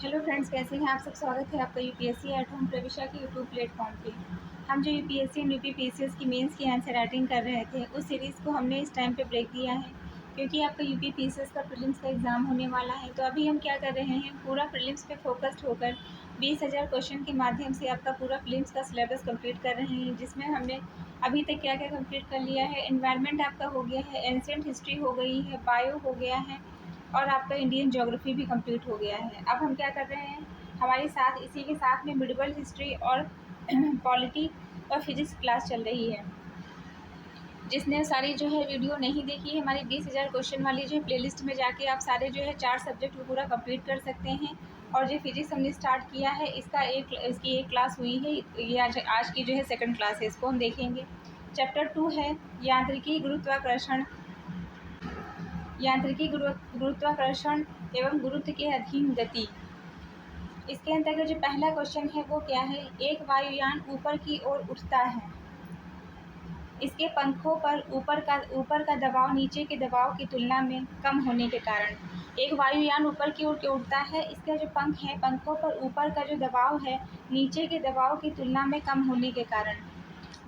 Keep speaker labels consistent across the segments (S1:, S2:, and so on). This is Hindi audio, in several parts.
S1: हेलो फ्रेंड्स, कैसे हैं आप सब। स्वागत है आपका यूपीएससी एट होम प्रविशा के यूट्यूब प्लेटफॉर्म पे। हम जो यूपीएससी एंड यूपीपीसीएस की मेंस की आंसर राइटिंग कर रहे थे, उस सीरीज़ को हमने इस टाइम पे ब्रेक दिया है क्योंकि आपका यूपीपीसीएस का प्रीलिम्स का एग्ज़ाम होने वाला है। तो अभी हम क्या कर रहे हैं, पूरा प्रीलिम्स पे फोकस्ड होकर 20,000 क्वेश्चन के माध्यम से आपका पूरा प्रीलिम्स का सिलेबस कंप्लीट कर रहे हैं, जिसमें हमने अभी तक क्या क्या कंप्लीट कर लिया है। एनवायरनमेंट आपका हो गया है, एंशिएंट हिस्ट्री हो गई है, बायो हो गया है और आपका इंडियन ज्योग्राफी भी कंप्लीट हो गया है। अब हम क्या कर रहे हैं, हमारे साथ इसी के साथ में मिडिवल हिस्ट्री और पॉलिटी और फिजिक्स क्लास चल रही है। जिसने सारी जो है वीडियो नहीं देखी है, हमारी 20,000 क्वेश्चन वाली जो है प्लेलिस्ट में जाके आप सारे जो है 4 सब्जेक्ट को पूरा कंप्लीट कर सकते हैं। और जो फिजिक्स हमने स्टार्ट किया है, इसकी एक क्लास हुई है, ये आज की जो है सेकंड क्लास है, इसको हम देखेंगे। चैप्टर 2 है गुरुत्वाकर्षण एवं गुरुत्व के अधीन गति। इसके अंतर्गत जो पहला क्वेश्चन है वो क्या है, एक वायुयान ऊपर की ओर उठता है, इसके पंखों पर ऊपर का दबाव नीचे के दबाव की तुलना में कम होने के कारण। एक वायुयान ऊपर की ओर उड़ता है, इसका जो पंख है, पंखों पर ऊपर का जो दबाव है नीचे के दबाव की तुलना में कम होने के कारण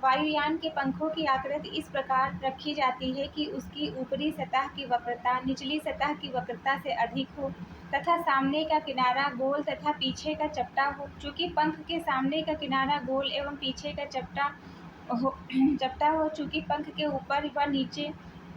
S1: वायुयान के पंखों की आकृति इस प्रकार रखी जाती है कि उसकी ऊपरी सतह की वक्रता निचली सतह की वक्रता से अधिक हो तथा सामने का किनारा गोल तथा पीछे का चपटा हो। चूँकि पंख के सामने का किनारा गोल एवं पीछे का चपटा हो, चूँकि पंख के ऊपर व नीचे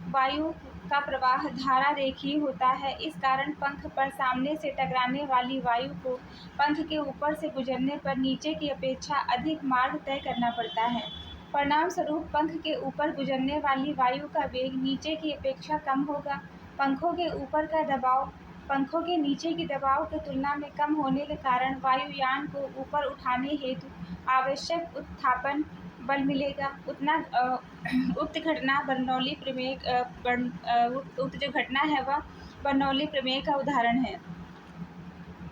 S1: वायु का प्रवाह धारा रेखीय होता है, इस कारण पंख पर सामने से टकराने वाली वायु को पंख के ऊपर से गुजरने पर नीचे की अपेक्षा अधिक मार्ग तय करना पड़ता है। परिणाम स्वरूप पंख के ऊपर गुजरने वाली वायु का वेग नीचे की अपेक्षा कम होगा। पंखों के नीचे की दबाव की तुलना में कम होने के कारण वायुयान को ऊपर उठाने हेतु आवश्यक उत्थापन बल मिलेगा। उक्त घटना बर्नौली प्रमेय उक्त जो घटना है वह बर्नौली प्रमेय का उदाहरण है।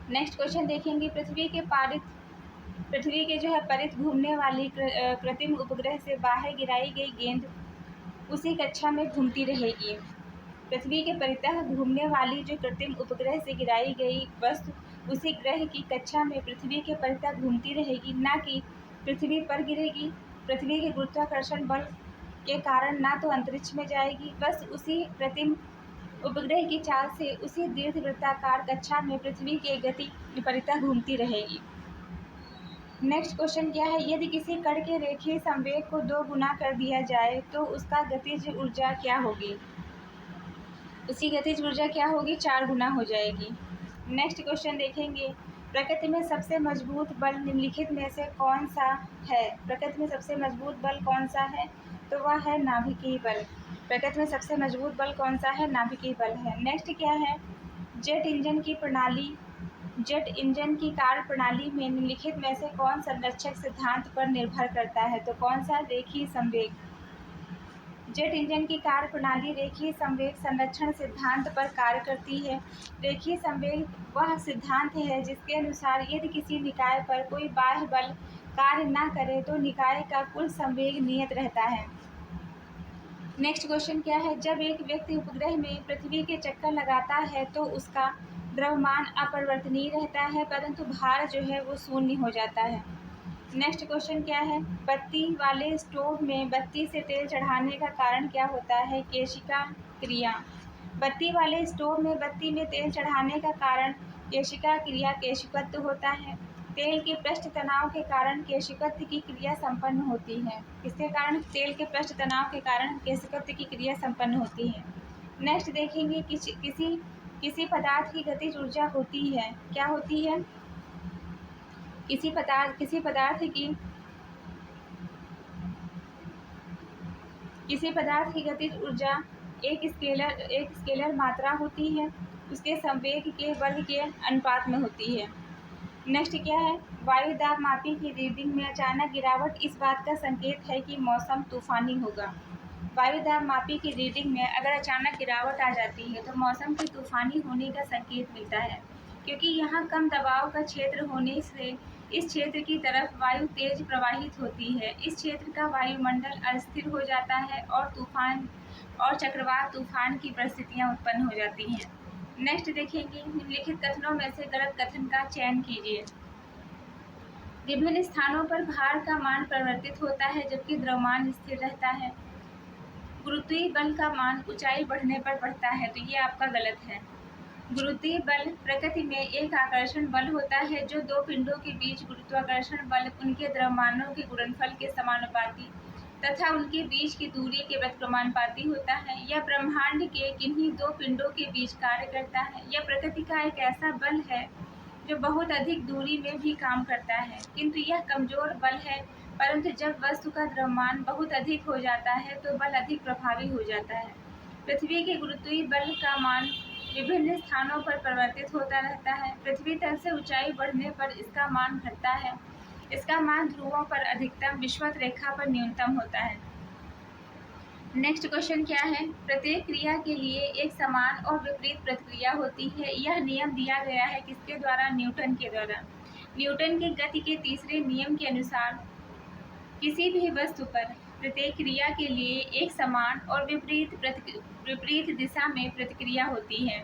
S1: नेक्स्ट क्वेश्चन देखेंगे, पृथ्वी के जो है परित घूमने वाली कृत्रिम उपग्रह से बाहर गिराई गई गेंद उसी कक्षा में घूमती रहेगी। पृथ्वी के परितः घूमने वाली जो कृत्रिम उपग्रह से गिराई गई वस्तु उसी ग्रह की कक्षा में पृथ्वी के परितः घूमती रहेगी, ना कि पृथ्वी पर गिरेगी। पृथ्वी के गुरुत्वाकर्षण बल के कारण ना तो अंतरिक्ष में जाएगी, बस उसी कृत्रिम उपग्रह की चाल से उसी दीर्घवृत्ताकार कक्षा में पृथ्वी के गति परितः घूमती रहेगी। नेक्स्ट क्वेश्चन क्या है, यदि किसी कण के रेखीय संवेग को 2 गुना कर दिया जाए तो उसका गतिज ऊर्जा क्या होगी। उसकी गतिज ऊर्जा क्या होगी, 4 गुना हो जाएगी। नेक्स्ट क्वेश्चन देखेंगे, प्रकृति में सबसे मजबूत बल निम्नलिखित में से कौन सा है। प्रकृति में सबसे मजबूत बल कौन सा है, तो वह है नाभिकीय बल। प्रकृति में सबसे मजबूत बल कौन सा है, नाभिकीय बल है। नेक्स्ट क्या है, जेट इंजन की कार्य प्रणाली में निम्नलिखित में से कौन संरक्षक सिद्धांत पर निर्भर करता है, तो कौन सा, रेखीय संवेग। जेट इंजन की कार्य प्रणाली रेखीय संवेग संरक्षण सिद्धांत पर कार्य करती है। रेखीय संवेग वह सिद्धांत है जिसके अनुसार यदि किसी निकाय पर कोई बाह्य बल कार्य न करे तो निकाय का कुल संवेग नियत रहता है। नेक्स्ट क्वेश्चन क्या है, जब एक व्यक्ति उपग्रह में पृथ्वी के चक्कर लगाता है तो उसका द्रव्यमान अपरिवर्तनीय रहता है, परंतु भार जो है वो शून्य हो जाता है। नेक्स्ट क्वेश्चन क्या है, बत्ती वाले स्टोव में बत्ती से तेल चढ़ाने का कारण क्या होता है, केशिका क्रिया। बत्ती वाले स्टोव में बत्ती में तेल चढ़ाने का कारण केशिका क्रिया केशिकत्व होता है। तेल के पृष्ठ तनाव के कारण केशिकत्व की क्रिया संपन्न होती है। इसके कारण तेल के पृष्ठ तनाव के कारण केशिकत्व की क्रिया संपन्न होती है। नेक्स्ट देखेंगे, किसी पदार्थ की गतिज ऊर्जा होती है, क्या होती है, किसी पदार्थ की गतिज ऊर्जा एक स्केलर मात्रा होती है, उसके संवेग के वर्ग के अनुपात में होती है। नेक्स्ट क्या है, वायु दाब मापी की रीडिंग में अचानक गिरावट इस बात का संकेत है कि मौसम तूफानी होगा। वायु दाब मापी की रीडिंग में अगर अचानक गिरावट आ जाती है तो मौसम के तूफानी होने का संकेत मिलता है, क्योंकि यहाँ कम दबाव का क्षेत्र होने से इस क्षेत्र की तरफ वायु तेज प्रवाहित होती है। इस क्षेत्र का वायुमंडल अस्थिर हो जाता है और चक्रवात तूफान की परिस्थितियाँ उत्पन्न हो जाती हैं। नेक्स्ट देखेंगे, निम्नलिखित कथनों में से गलत कथन का चयन कीजिए। विभिन्न स्थानों पर भार का मान परिवर्तित होता है जबकि द्रव्यमान स्थिर रहता है। गुरुत्वीय बल का मान ऊंचाई बढ़ने पर बढ़ता है, तो ये आपका गलत है। गुरुत्वीय बल प्रकृति में एक आकर्षण बल होता है जो दो पिंडों के बीच गुरुत्वाकर्षण बल उनके द्रव्यमानों के गुणनफल के समानुपाती तथा उनके बीच की दूरी के व्यस्तक्रमानुपाती होता है। यह ब्रह्मांड के किन्हीं दो पिंडों के बीच कार्य करता है। यह प्रकृति का एक ऐसा बल है जो बहुत अधिक दूरी में भी काम करता है, किंतु यह कमजोर बल है। परंतु जब वस्तु का द्रव्यमान बहुत अधिक हो जाता है तो बल अधिक प्रभावी हो जाता है। पृथ्वी के गुरुत्वीय बल का मान विभिन्न स्थानों पर परिवर्तित होता रहता है। पृथ्वी तल से ऊंचाई बढ़ने पर इसका मान घटता है। इसका मान ध्रुवों पर अधिकतम, विषुवत रेखा पर न्यूनतम होता है। नेक्स्ट क्वेश्चन क्या है? प्रत्येक क्रिया के लिए एक समान और विपरीत प्रतिक्रिया होती है। यह नियम दिया गया है किसके द्वारा? न्यूटन के द्वारा। न्यूटन के गति के तीसरे नियम के अनुसार किसी भी वस्तु पर प्रत्येक क्रिया के लिए एक समान और विपरीत दिशा में प्रतिक्रिया होती है।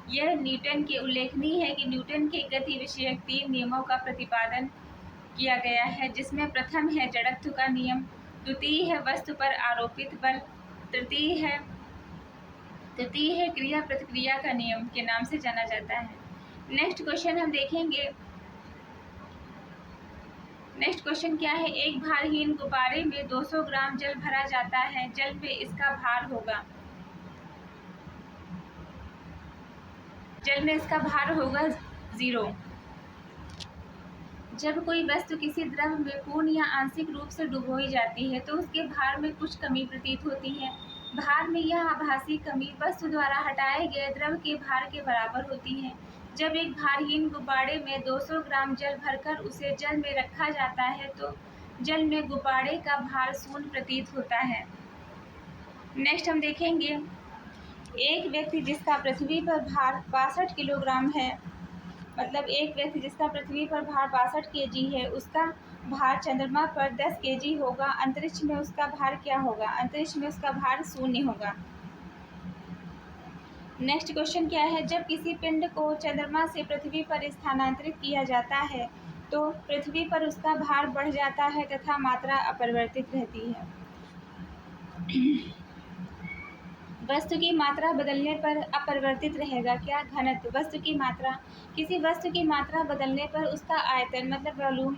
S1: यह न्यूटन के उल्लेखनीय है कि न्यूटन के गति विषयक 3 नियमों का प्रतिपादन किया गया है, जिसमें प्रथम है जड़त्व का नियम, द्वितीय है वस्तु पर आरोपित बल, तृतीय है क्रिया प्रतिक्रिया का नियम के नाम से जाना जाता है। नेक्स्ट क्वेश्चन हम देखेंगे। नेक्स्ट क्वेश्चन क्या है? एक भारहीन गुब्बारे में 200 ग्राम जल भरा जाता है। जल में इसका भार होगा 0। जब कोई वस्तु किसी द्रव में पूर्ण या आंशिक रूप से डुबोई जाती है तो उसके भार में कुछ कमी प्रतीत होती है। भार में यह आभासी कमी वस्तु द्वारा हटाए गए द्रव के भार के बराबर होती है। जब एक भारहीन गुब्बारे में 200 ग्राम जल भरकर उसे जल में रखा जाता है तो जल में गुब्बारे का भार 0 प्रतीत होता है। नेक्स्ट हम देखेंगे, एक व्यक्ति जिसका पृथ्वी पर भार 62 किलोग्राम है, मतलब एक व्यक्ति जिसका पृथ्वी पर भार 62 केजी है, उसका भार चंद्रमा पर 10 केजी होगा। अंतरिक्ष में उसका भार क्या होगा? अंतरिक्ष में उसका भार 0 होगा। नेक्स्ट क्वेश्चन क्या है? जब किसी पिंड को चंद्रमा से पृथ्वी पर स्थानांतरित किया जाता है तो पृथ्वी पर उसका भार बढ़ जाता है तथा मात्रा अपरिवर्तित रहती है। वस्तु की मात्रा बदलने पर अपरिवर्तित रहेगा क्या? घनत्व। वस्तु की मात्रा, किसी वस्तु की मात्रा बदलने पर उसका आयतन मतलब वॉल्यूम,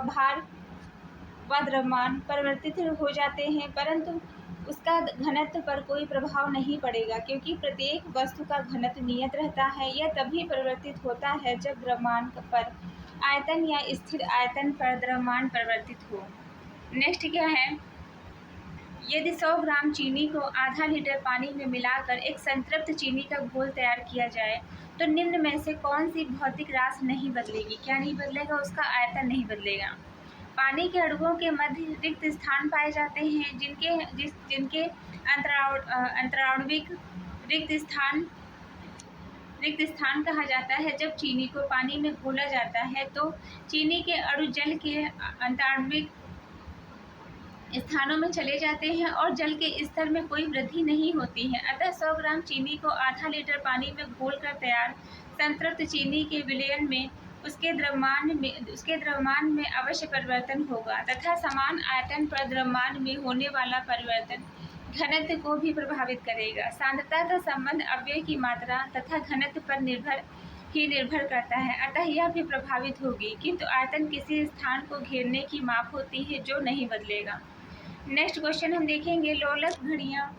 S1: भार व द्रव्यमान परिवर्तित हो जाते हैं, परंतु उसका घनत्व पर कोई प्रभाव नहीं पड़ेगा क्योंकि प्रत्येक वस्तु का घनत्व नियत रहता है। यह तभी परिवर्तित होता है जब द्रव्यमान पर आयतन या स्थिर आयतन पर द्रव्यमान परिवर्तित हो। नेक्स्ट क्या है? यदि 100 ग्राम चीनी को आधा लीटर पानी में मिलाकर एक संतृप्त चीनी का घोल तैयार किया जाए तो निम्न में से कौन सी भौतिक राशि नहीं बदलेगी? क्या नहीं बदलेगा? उसका आयतन नहीं बदलेगा। पानी के अणुओं के मध्य रिक्त स्थान पाए जाते हैं जिनके अंतराण्विक रिक्त स्थान कहा जाता है। जब चीनी को पानी में घोला जाता है तो चीनी के अणु जल के अंतराण्विक स्थानों में चले जाते हैं और जल के स्तर में कोई वृद्धि नहीं होती है। अतः 100 ग्राम चीनी को आधा लीटर पानी में घोलकर तैयार संतृप्त चीनी के विलयन में उसके द्रव्यमान में अवश्य परिवर्तन होगा तथा समान आयतन पर द्रव्यमान में होने वाला परिवर्तन घनत्व को भी प्रभावित करेगा। सांद्रता का संबंध अवयव की मात्रा तथा घनत्व पर निर्भर करता है, अतः यह भी प्रभावित होगी, किंतु आयतन किसी स्थान को घेरने की माप होती है जो नहीं बदलेगा। नेक्स्ट क्वेश्चन हम देखेंगे, लोलक घड़ियाँ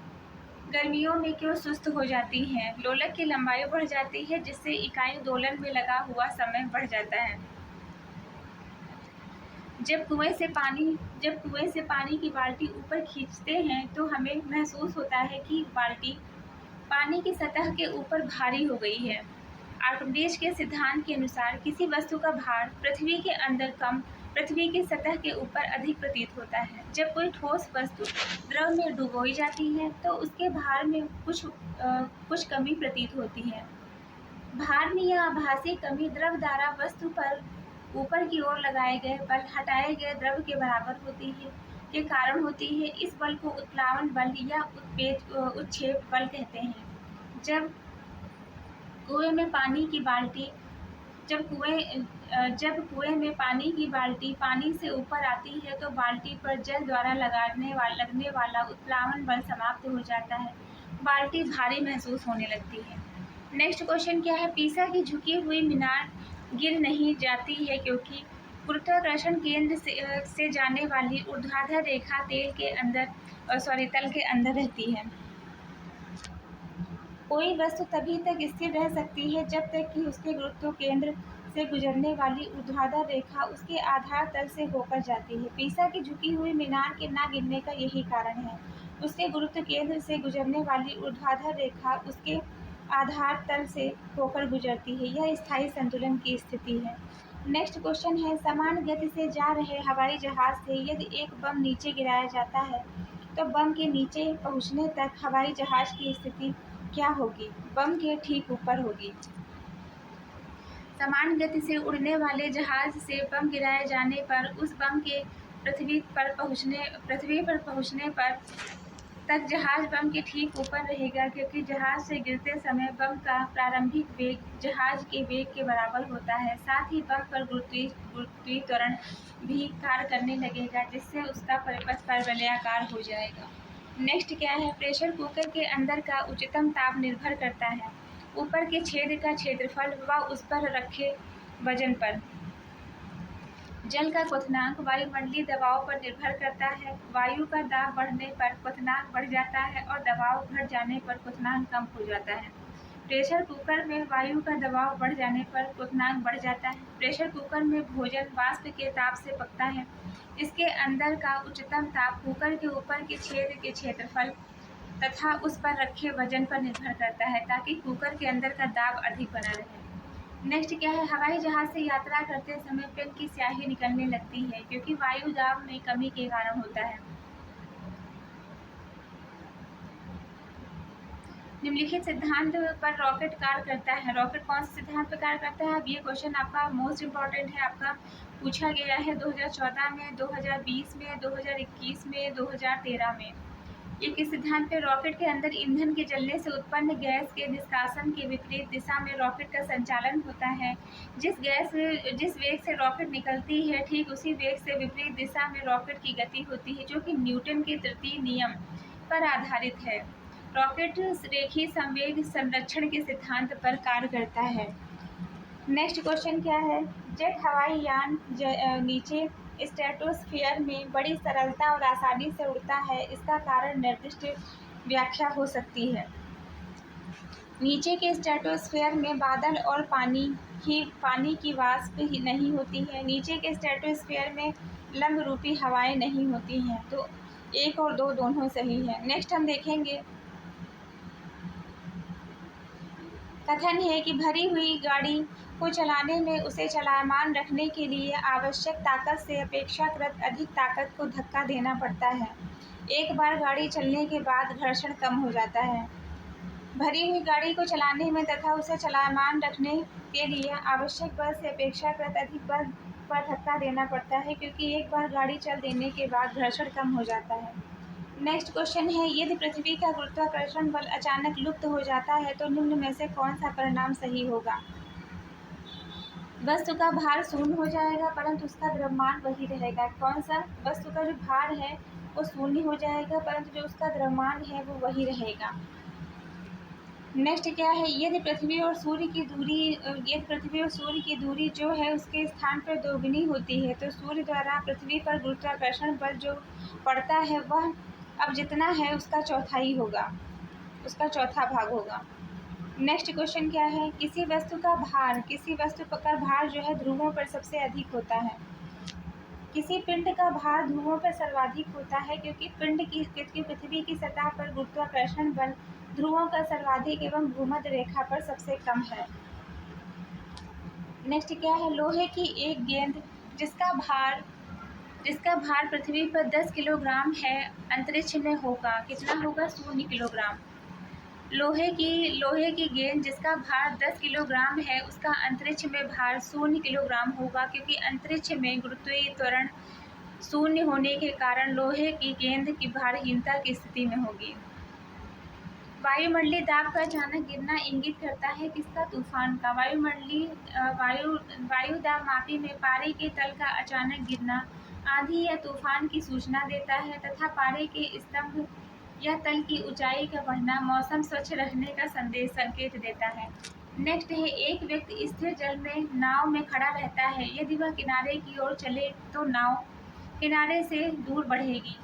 S1: गर्मियों में क्यों सुस्त हो जाती हैं? लोलक की लंबाई बढ़ जाती है जिससे इकाई दोलन में लगा हुआ समय बढ़ जाता है। जब कुएं से पानी की बाल्टी ऊपर खींचते हैं तो हमें महसूस होता है कि बाल्टी पानी की सतह के ऊपर भारी हो गई है। आर्किमिडीज के सिद्धांत के अनुसार किसी वस्तु का भार पृथ्वी के अंदर कम, पृथ्वी की सतह के ऊपर अधिक प्रतीत होता है। जब कोई ठोस वस्तु द्रव में डुबोई जाती है तो उसके भार में कुछ कमी प्रतीत होती है। भार में यह आभासी कमी द्रव द्वारा वस्तु पर ऊपर की ओर लगाए गए बल हटाए गए द्रव के बराबर के कारण होती है। इस बल को उत्प्लावन बल या उत्क्षेप बल कहते हैं। कुएं में पानी की बाल्टी जब कुएं में पानी की बाल्टी पानी से ऊपर आती है तो बाल्टी पर जल द्वारा लगने वाला उत्प्लावन बल समाप्त हो जाता है। बाल्टी भारी महसूस होने लगती है। नेक्स्ट क्वेश्चन क्या है, पीसा की झुकी हुई मीनार गिर नहीं जाती है क्योंकि गुरुत्वाकर्षण केंद्र से जाने वाली ऊर्ध्वाधर रेखा तल के अंदर रहती है। कोई वस्तु तभी तक स्थिर रह सकती है जब तक कि उसके गुरुत्व केंद्र से गुजरने वाली ऊर्ध्वाधर रेखा उसके आधार तल से होकर जाती है। पीसा की झुकी हुई मीनार के न गिरने का यही कारण है। उसके गुरुत्व केंद्र से गुजरने वाली ऊर्ध्वाधर रेखा उसके आधार तल से होकर गुजरती है। यह स्थायी संतुलन की स्थिति है। नेक्स्ट क्वेश्चन है, समान गति से जा रहे हवाई जहाज से यदि एक बम नीचे गिराया जाता है तो बम के नीचे पहुंचने तक हवाई जहाज की स्थिति क्या होगी? बम के ठीक ऊपर होगी। समान गति से उड़ने वाले जहाज से बम गिराए जाने पर उस बम के पृथ्वी पर पहुंचने पर तक जहाज बम के ठीक ऊपर रहेगा, क्योंकि जहाज से गिरते समय बम का प्रारंभिक वेग जहाज के वेग के बराबर होता है। साथ ही बम पर गुरुत्वीय त्वरण भी कार्य करने लगेगा, जिससे उसका परिपथ परवलयाकार हो जाएगा। नेक्स्ट क्या है, प्रेशर कुकर के अंदर का उच्चतम ताप निर्भर करता है ऊपर के छेद का क्षेत्रफल व उस पर रखे वजन पर। जल का क्वथनांक वायुमंडलीय दबाव पर निर्भर करता है। वायु का दाब बढ़ने पर क्वथनांक बढ़ जाता है और दबाव घट जाने पर क्वथनांक कम हो जाता है। प्रेशर कुकर में वायु का दबाव बढ़ जाने पर क्वथनांक बढ़ जाता है। प्रेशर कुकर में भोजन वाष्प के ताप से पकता है। इसके अंदर का उच्चतम ताप कुकर के ऊपर के छेद के क्षेत्रफल तथा उस पर रखे वजन पर निर्भर करता है, ताकि कुकर के अंदर का दाब अधिक बना रहे। नेक्स्ट क्या है, हवाई जहाज से यात्रा करते समय पेन की स्याही निकलने लगती है, क्योंकि वायु दाब में कमी के कारण होता है। निम्नलिखित सिद्धांत पर रॉकेट कार्य करता है। रॉकेट कौन से सिद्धांत पर कार्य करता है? अब ये क्वेश्चन आपका मोस्ट इम्पॉर्टेंट है, आपका पूछा गया है 2014 में, 2020 में, 2021 में, 2013 में। ये किस सिद्धांत पे? रॉकेट के अंदर ईंधन के जलने से उत्पन्न गैस के निष्कासन के विपरीत दिशा में रॉकेट का संचालन होता है। जिस वेग से रॉकेट निकलती है, ठीक उसी वेग से विपरीत दिशा में रॉकेट की गति होती है, जो कि न्यूटन के तृतीय नियम पर आधारित है। रॉकेट रेखीय संवेग संरक्षण के सिद्धांत पर कार्य करता है। नेक्स्ट क्वेश्चन क्या है, जेट हवाई यान नीचे स्ट्रेटोस्फीयर में बड़ी सरलता और आसानी से उड़ता है। इसका कारण निर्दिष्ट व्याख्या हो सकती है। नीचे के स्ट्रेटोस्फीयर में बादल और पानी की वाष्प ही नहीं होती है। नीचे के स्ट्रेटोस्फीयर में लंब रूपी हवाएं नहीं होती हैं। तो 1 और 2 दोनों सही है। नेक्स्ट हम देखेंगे, कथन है कि भरी हुई गाड़ी को चलाने में उसे चलायमान रखने के लिए आवश्यक ताकत से अपेक्षाकृत अधिक ताकत को धक्का देना पड़ता है। एक बार गाड़ी चलने के बाद घर्षण कम हो जाता है। भरी हुई गाड़ी को चलाने में तथा उसे चलायमान रखने के लिए आवश्यक बल से अपेक्षाकृत अधिक बल पर धक्का देना पड़ता है, क्योंकि एक बार गाड़ी चल देने के बाद घर्षण कम हो जाता है। नेक्स्ट क्वेश्चन है, यदि पृथ्वी का गुरुत्वाकर्षण बल अचानक लुप्त हो जाता है तो निम्न में से कौन सा परिणाम सही होगा? वस्तु का भार शून्य हो जाएगा, परंतु उसका द्रव्यमान वही रहेगा। कौन सा? वस्तु का जो भार है वो शून्य हो जाएगा, परंतु जो उसका द्रव्यमान है वो वही रहेगा। नेक्स्ट क्या है, यदि पृथ्वी और सूर्य की दूरी जो है उसके स्थान पर दोगुनी होती है तो सूर्य द्वारा पृथ्वी पर गुरुत्वाकर्षण बल जो पड़ता है वह अब जितना है उसका चौथाई होगा, उसका चौथा भाग होगा। नेक्स्ट क्वेश्चन क्या है, किसी वस्तु का भार जो है ध्रुवों पर सबसे अधिक होता है। किसी पिंड का भार ध्रुवों पर सर्वाधिक होता है, क्योंकि पृथ्वी की सतह पर गुरुत्वाकर्षण बल ध्रुवों का सर्वाधिक एवं भूमध्य रेखा पर सबसे कम है। नेक्स्ट क्या है, लोहे की एक गेंद जिसका भार पृथ्वी पर 10 किलोग्राम है अंतरिक्ष में होगा, कितना होगा? 0 किलोग्राम। लोहे की गेंद जिसका भार 10 किलोग्राम है उसका अंतरिक्ष में भार 0 किलोग्राम होगा, क्योंकि अंतरिक्ष में गुरुत्वीय त्वरण 0 होने के कारण लोहे की गेंद की भारहीनता की स्थिति में होगी। वायुमंडलीय दाब का अचानक गिरना इंगित करता है किसका? तूफान का। वायु दाब मापी में पारे के तल का अचानक गिरना आंधी या तूफान की सूचना देता है तथा पारे के स्तंभ या तल की ऊंचाई का बढ़ना मौसम स्वच्छ रहने का संकेत देता है। नेक्स्ट है, एक व्यक्ति स्थिर जल में नाव में खड़ा रहता है। यदि वह किनारे की ओर चले तो नाव किनारे से दूर बढ़ेगी।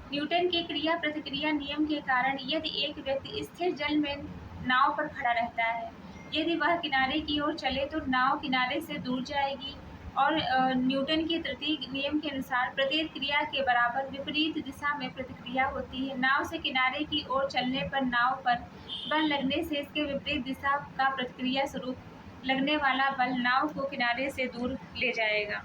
S1: न्यूटन के क्रिया प्रतिक्रिया नियम के कारण यदि एक व्यक्ति स्थिर जल में नाव पर खड़ा रहता है, यदि वह किनारे की ओर चले तो नाव किनारे से दूर जाएगी। और न्यूटन के तृतीय नियम के अनुसार प्रत्येक क्रिया के बराबर विपरीत दिशा में प्रतिक्रिया होती है। नाव से किनारे की ओर चलने पर नाव पर बल लगने से इसके विपरीत दिशा का प्रतिक्रिया स्वरूप लगने वाला बल नाव को किनारे से दूर ले जाएगा।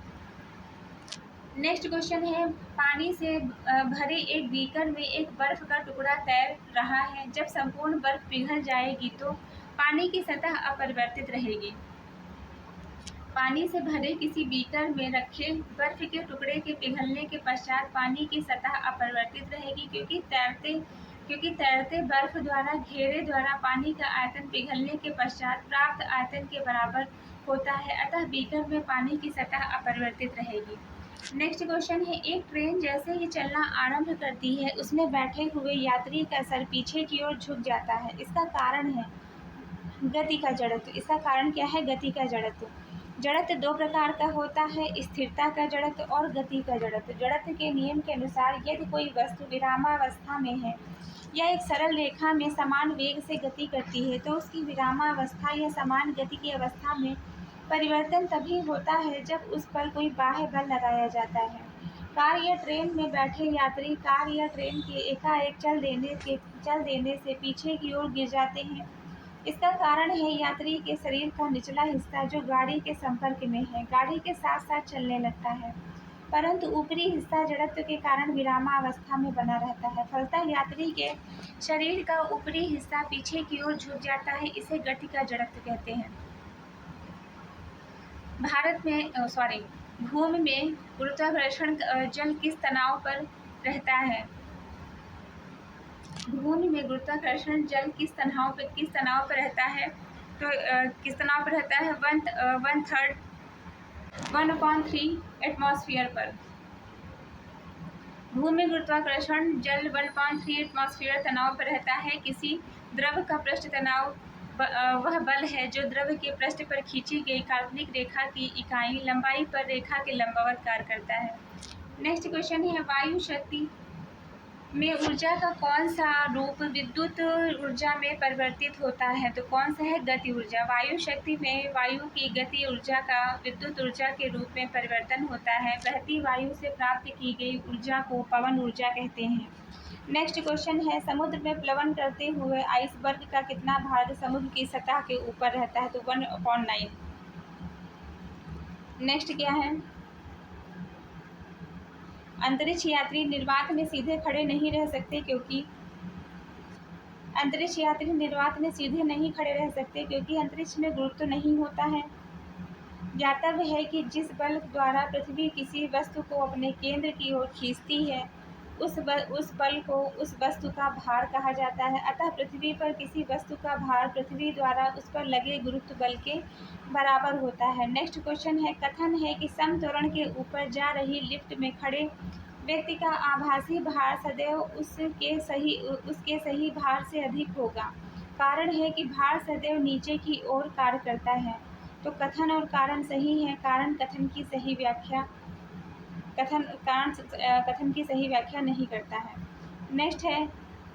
S1: नेक्स्ट क्वेश्चन है, पानी से भरे एक बीकर में एक बर्फ का टुकड़ा तैर रहा है। जब संपूर्ण बर्फ पिघल जाएगी तो पानी की सतह अपरिवर्तित रहेगी। पानी से भरे किसी बीकर में रखे बर्फ के टुकड़े के पिघलने के पश्चात पानी की सतह अपरिवर्तित रहेगी, क्योंकि तैरते बर्फ द्वारा घेरे द्वारा पानी का आयतन पिघलने के पश्चात प्राप्त आयतन के बराबर होता है, अतः बीकर में पानी की सतह अपरिवर्तित रहेगी। नेक्स्ट क्वेश्चन है, एक ट्रेन जैसे ही चलना आरंभ करती है उसमें बैठे हुए यात्री का सर पीछे की ओर झुक जाता है। इसका कारण है गति का जड़त्व। इसका कारण क्या है? गति का जड़त्व। जड़त्व दो प्रकार का होता है, स्थिरता का जड़त्व और गति का जड़त्व। जड़त्व के नियम के अनुसार यदि कोई वस्तु विरामावस्था में है या एक सरल रेखा में समान वेग से गति करती है तो उसकी विरामावस्था या समान गति की अवस्था में परिवर्तन तभी होता है जब उस पर कोई बाह्य बल लगाया जाता है। कार या ट्रेन में बैठे यात्री कार या ट्रेन के एकाएक चल देने से पीछे की ओर गिर जाते हैं। इसका कारण है यात्री के शरीर का निचला हिस्सा जो गाड़ी के संपर्क में है गाड़ी के साथ साथ चलने लगता है, परंतु ऊपरी हिस्सा जड़त्व के कारण विरामावस्था में बना रहता है। फलतः यात्री के शरीर का ऊपरी हिस्सा पीछे की ओर झुक जाता है। इसे गति का जड़त्व कहते हैं। भूमि में गुरुत्वाकर्षण जल किस तनाव पर रहता है? भूमि में गुरुत्वाकर्षण जल किस तनाव पर रहता है? तो किस तनाव पर रहता है? 1/3 एटमॉस्फेयर पर। भूमि गुरुत्वाकर्षण जल 1/3 एटमॉस्फेयर तनाव पर रहता है। किसी द्रव का पृष्ठ तनाव वह बल है जो द्रव के पृष्ठ पर खींची गई काल्पनिक रेखा की इकाई लंबाई पर रेखा के लंबवत कार्य करता है। नेक्स्ट क्वेश्चन है, वायु शक्ति में ऊर्जा का कौन सा रूप विद्युत ऊर्जा में परिवर्तित होता है? तो कौन सा है? गति ऊर्जा। वायु शक्ति में वायु की गति ऊर्जा का विद्युत ऊर्जा के रूप में परिवर्तन होता है। बहती वायु से प्राप्त की गई ऊर्जा को पवन ऊर्जा कहते हैं। नेक्स्ट क्वेश्चन है, समुद्र में प्लवन करते हुए आइसबर्ग का कितना भाग समुद्र की सतह के ऊपर रहता है? तो 1/9। नेक्स्ट क्या है, अंतरिक्ष यात्री निर्वात में सीधे खड़े नहीं रह सकते क्योंकि अंतरिक्ष में गुरुत्व नहीं होता है। ज्ञातव्य है कि जिस बल द्वारा पृथ्वी किसी वस्तु को अपने केंद्र की ओर खींचती है उस बल को उस वस्तु का भार कहा जाता है। अतः पृथ्वी पर किसी वस्तु का भार पृथ्वी द्वारा उस पर लगे गुरुत्व बल के बराबर होता है। नेक्स्ट क्वेश्चन है, कथन है कि समत्वरण के ऊपर जा रही लिफ्ट में खड़े व्यक्ति का आभासी भार सदैव उसके सही भार से अधिक होगा। कारण है कि भार सदैव नीचे की ओर कार्य करता है। तो कथन और कारण सही है। कारण कथन की सही व्याख्या नहीं करता है। नेक्स्ट है,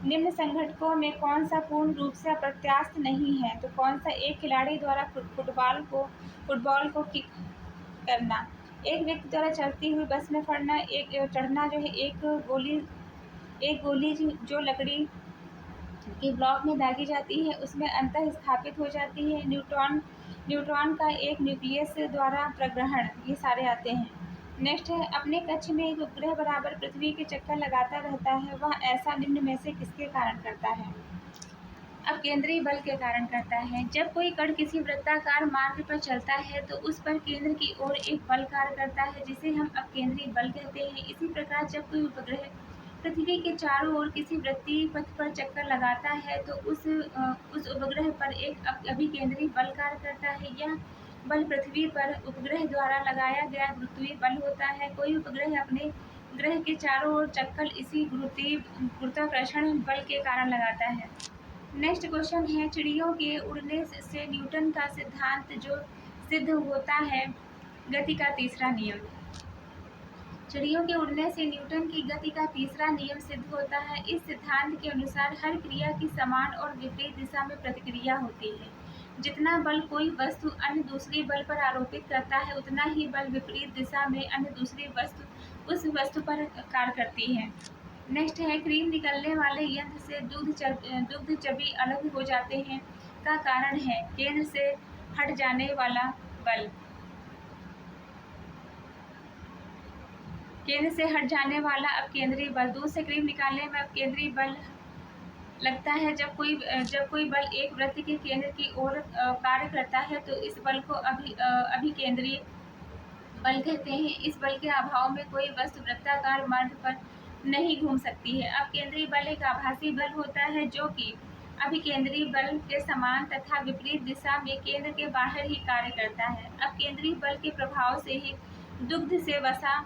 S1: निम्न संघटकों में कौन सा पूर्ण रूप से अप्रत्यास्थ नहीं है? तो कौन सा? एक खिलाड़ी द्वारा फुटबॉल को किक करना, एक व्यक्ति द्वारा चलती हुई बस में चढ़ना जो है, एक गोली जो लकड़ी के ब्लॉक में दागी जाती है उसमें अंतः स्थापित हो जाती है, न्यूट्रॉन का एक न्यूक्लियस द्वारा प्रग्रहण, ये सारे आते हैं। नेक्स्ट है, अपने कक्ष में एक उपग्रह बराबर पृथ्वी के चक्कर लगाता रहता है, वह ऐसा निम्न में से किसके कारण करता है? अब केंद्रीय बल के कारण करता है। जब कोई कण किसी वृत्ताकार मार्ग पर चलता है तो उस पर केंद्र की ओर एक बल कार्य करता है जिसे हम अपकेंद्री बल कहते हैं। इसी प्रकार जब कोई उपग्रह पृथ्वी के चारों ओर किसी वृत्तीय पथ पर चक्कर लगाता है तो उस उपग्रह पर एक अभिकेंद्री बल कार्य करता है। यह बल पृथ्वी पर उपग्रह द्वारा लगाया गया गुरुत्वीय बल होता है। कोई उपग्रह अपने ग्रह के चारों ओर चक्कर इसी गुरुत्वाकर्षण बल के कारण लगाता है। नेक्स्ट क्वेश्चन है, चिड़ियों के उड़ने से न्यूटन का सिद्धांत जो सिद्ध होता है, गति का तीसरा नियम। चिड़ियों के उड़ने से न्यूटन की गति का तीसरा नियम सिद्ध होता है। इस सिद्धांत के अनुसार हर क्रिया की समान और विपरीत दिशा में प्रतिक्रिया होती है। जितना बल कोई वस्तु अन्य दूसरी बल पर आरोपित करता है, उतना ही बल विपरीत दिशा में अन्य दूसरी वस्तु उस वस्तु पर कार्य करती है। नेक्स्ट है, क्रीम निकलने वाले यंत्र से दुग्ध चबी अलग हो जाते हैं का कारण है केंद्र से हट जाने वाला बल। केंद्र से हट जाने वाला अपकेंद्री बल। दूध से क्रीम निकालने में अपकेंद्री बल लगता है। जब कोई बल एक वृत्त के केंद्र की ओर कार्य करता है तो इस बल को अभिकेंद्रीय बल कहते हैं। इस बल के अभाव में कोई वस्तु वृत्ताकार मार्ग पर नहीं घूम सकती है। अपकेंद्री बल एक आभासी बल होता है जो कि अभिकेंद्रीय बल के समान तथा विपरीत दिशा में केंद्र के बाहर ही कार्य करता है। अपकेंद्रीय बल के प्रभाव से ही दुग्ध से वसा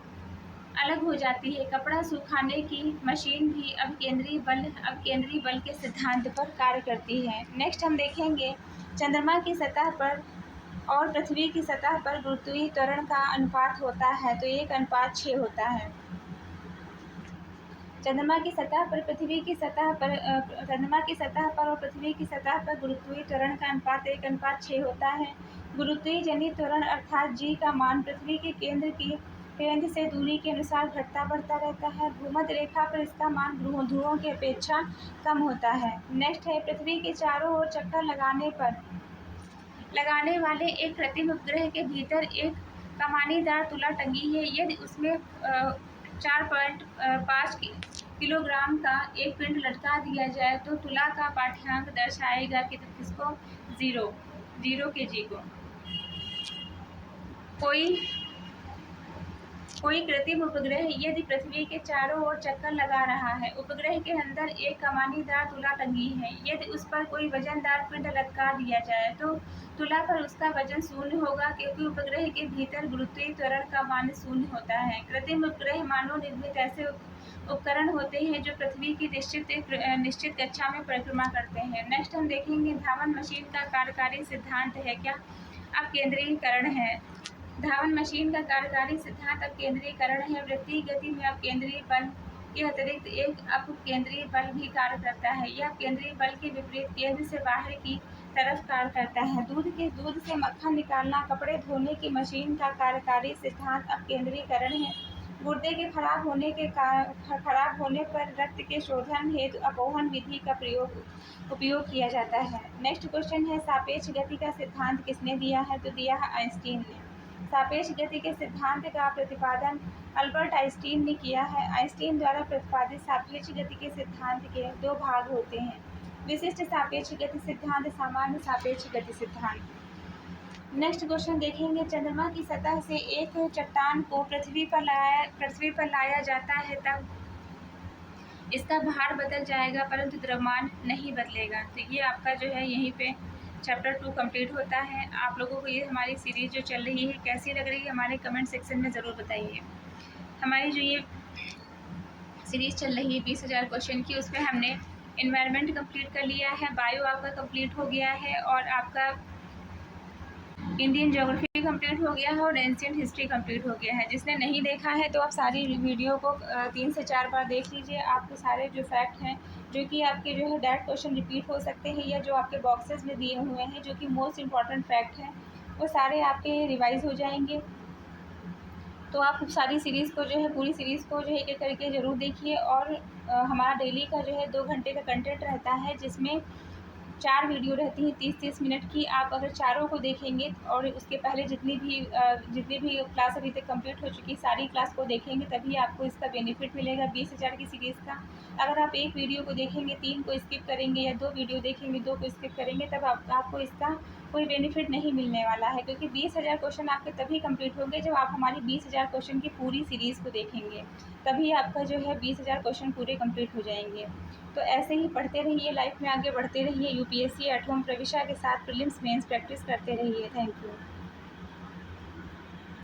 S1: अलग हो जाती है। कपड़ा सुखाने की मशीन भी अपकेंद्रीय बल के सिद्धांत पर कार्य करती है। नेक्स्ट हम देखेंगे, चंद्रमा की सतह पर और पृथ्वी की सतह पर गुरुत्वीय त्वरण का अनुपात होता है तो 1:6 होता है। चंद्रमा की सतह पर और पृथ्वी की सतह पर गुरुत्वीय त्वरण का अनुपात 1:6 होता है। गुरुत्वीय जनित त्वरण अर्थात g का मान पृथ्वी के केंद्र से दूरी के अनुसार घटता बढ़ता रहता है। भूमध्य रेखा पर इसका मान ध्रुवों की अपेक्षा कम होता है। नेक्स्ट है, पृथ्वी के चारों ओर चक्कर लगाने वाले एक कृत्रिम उपग्रह के भीतर एक कमानीदार तुला टंगी है। यदि उसमें 4.5 किलोग्राम का एक पिंड लटका दिया जाए तो तुला का पाठ्यांक दर्शाएगा कि किसको, 0 kg को। कोई कृत्रिम उपग्रह यदि पृथ्वी के चारों ओर चक्कर लगा रहा है, उपग्रह के अंदर एक कमानीदार तुला टंगी है। यदि उस पर कोई वजनदार पिंड लटका दिया जाए तो तुला पर उसका वजन 0 होगा क्योंकि उपग्रह के भीतर गुरुत्वीय त्वरण का मान 0 होता है। कृत्रिम उपग्रह मानव निर्मित ऐसे उपकरण होते हैं जो पृथ्वी की निश्चित कक्षा में परिक्रमा करते हैं। नेक्स्ट हम देखेंगे, धावन मशीन का कार्यकारी सिद्धांत है क्या, अपकेंद्रीकरण है। धावन मशीन का कार्यकारी सिद्धांत अपकेंद्रीकरण है। वृत्तीय गति में अपकेंद्रीय बल के अतिरिक्त एक अपकेंद्रीय बल भी कार्य करता है। यह केंद्रीय बल के विपरीत केंद्र से बाहर की तरफ कार्य करता है। दूध से मक्खन निकालना, कपड़े धोने की मशीन का कार्यकारी सिद्धांत अपकेंद्रीकरण है। गुर्दे के खराब होने पर रक्त के शोधन हेतु अपोहन विधि का उपयोग किया जाता है। नेक्स्ट क्वेश्चन है, सापेक्ष गति का सिद्धांत किसने दिया है, तो दिया है आइंस्टीन ने। सापेक्ष गति के सिद्धांत का प्रतिपादन अल्बर्ट आइंस्टीन ने किया है। आइंस्टीन द्वारा प्रतिपादित सापेक्ष गति के सिद्धांत के 2 भाग होते हैं, विशिष्ट सापेक्ष गति सिद्धांत, सामान्य सापेक्ष गति सिद्धांत। नेक्स्ट क्वेश्चन देखेंगे, चंद्रमा की सतह से एक चट्टान को पृथ्वी पर लाया जाता है तब इसका भार बदल जाएगा परंतु द्रव्यमान नहीं बदलेगा। तो ये आपका जो है यहीं पे चैप्टर 2 कंप्लीट होता है। आप लोगों को ये हमारी सीरीज़ जो चल रही है कैसी लग रही है हमारे कमेंट सेक्शन में ज़रूर बताइए। हमारी जो ये सीरीज़ चल रही है 20,000 क्वेश्चन की, उसमें हमने एनवायरनमेंट कंप्लीट कर लिया है, बायो आपका कंप्लीट हो गया है और आपका इंडियन ज्योग्राफी कंप्लीट हो गया है और एंशिएंट हिस्ट्री कंप्लीट हो गया है। जिसने नहीं देखा है तो आप सारी वीडियो को 3 से 4 बार देख लीजिए। आपको सारे जो फैक्ट हैं जो कि आपके जो है डायरेक्ट क्वेश्चन रिपीट हो सकते हैं या जो आपके बॉक्सेस में दिए हुए हैं जो कि मोस्ट इम्पॉर्टेंट फैक्ट हैं वो सारे आपके रिवाइज हो जाएंगे। तो आप सारी सीरीज़ को जो है पूरी सीरीज़ को जो है एक एक करके ज़रूर देखिए। और हमारा डेली का जो है 2 घंटे का कंटेंट रहता है जिसमें 4 वीडियो रहती हैं 30-30 मिनट की। आप अगर चारों को देखेंगे और उसके पहले जितनी भी क्लास अभी तक कंप्लीट हो चुकी सारी क्लास को देखेंगे तभी आपको इसका बेनिफिट मिलेगा 20,000 की सीरीज़ का। अगर आप एक वीडियो को देखेंगे 3 को स्किप करेंगे या 2 वीडियो देखेंगे 2 को स्किप करेंगे तब आपको इसका कोई बेनिफिट नहीं मिलने वाला है, क्योंकि 20,000 क्वेश्चन आपके तभी कंप्लीट होंगे जब आप हमारी 20,000 क्वेश्चन की पूरी सीरीज़ को देखेंगे, तभी आपका जो है 20,000 क्वेश्चन पूरे कंप्लीट हो जाएंगे। तो ऐसे ही पढ़ते रहिए, लाइफ में आगे बढ़ते रहिए, यूपीएससी 8वां प्रविष्टा के साथ प्रीलिम्स मेंस प्रैक्टिस करते रहिए। Thank you.